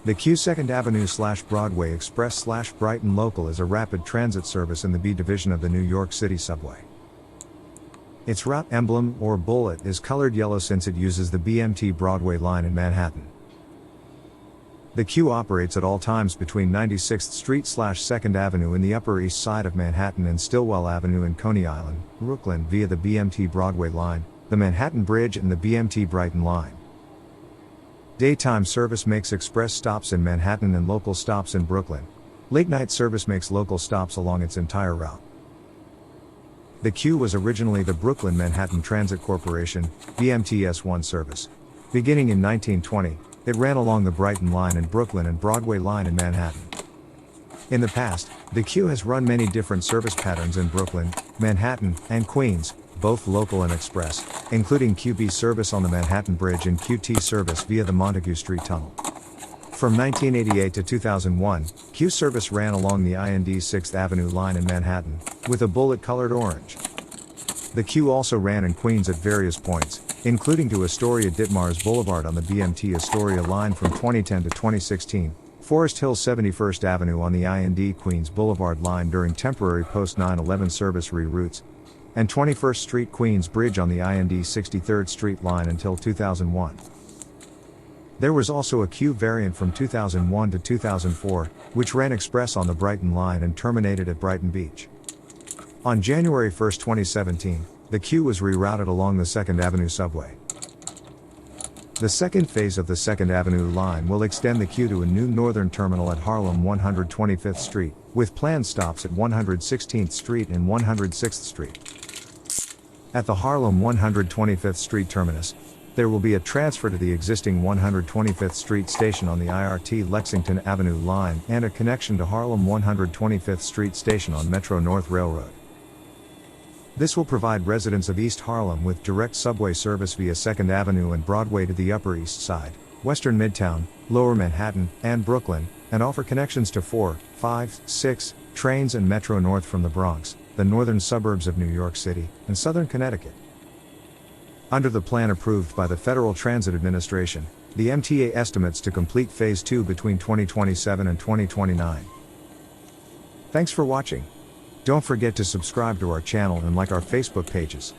The Q 2nd Avenue/Broadway Express/Brighton Local is a rapid transit service in the B division of the New York City subway. Its route emblem, or bullet, is colored yellow since it uses the BMT Broadway line in Manhattan. The Q operates at all times between 96th Street/2nd Avenue in the Upper East Side of Manhattan and Stillwell Avenue in Coney Island, Brooklyn via the BMT Broadway line, the Manhattan Bridge and the BMT Brighton line. Daytime service makes express stops in Manhattan and local stops in Brooklyn. Late-night service makes local stops along its entire route. The Q was originally the Brooklyn-Manhattan Transit Corporation, BMTS1 service. Beginning in 1920, it ran along the Brighton line and Brooklyn and Broadway line in Manhattan. In the past, the Q has run many different service patterns in Brooklyn, Manhattan, and Queens, both local and express, including QB service on the Manhattan Bridge and QT service via the Montague Street Tunnel. From 1988 to 2001, Q service ran along the IND 6th Avenue line in Manhattan, with a bullet-colored orange. The Q also ran in Queens at various points, including to Astoria Ditmars Boulevard on the BMT Astoria line from 2010 to 2016, Forest Hill 71st Avenue on the IND Queens Boulevard line during temporary post-9/11 service reroutes, and 21st Street Queens Bridge on the IND 63rd Street line until 2001. There was also a Q variant from 2001 to 2004, which ran express on the Brighton line and terminated at Brighton Beach. On January 1, 2017, the Q was rerouted along the 2nd Avenue subway. The second phase of the 2nd Avenue line will extend the Q to a new northern terminal at Harlem 125th Street, with planned stops at 116th Street and 106th Street. At the Harlem 125th Street terminus, there will be a transfer to the existing 125th Street station on the IRT Lexington Avenue line and a connection to Harlem 125th Street station on Metro North Railroad. This will provide residents of East Harlem with direct subway service via 2nd Avenue and Broadway to the Upper East Side, Western Midtown, Lower Manhattan, and Brooklyn, and offer connections to 4, 5, 6 trains and Metro North from the Bronx, the northern suburbs of New York City, and southern Connecticut. Under the plan approved by the Federal Transit Administration, the MTA estimates to complete Phase 2 between 2027 and 2029. Thanks for watching. Don't forget to subscribe to our channel and like our Facebook pages.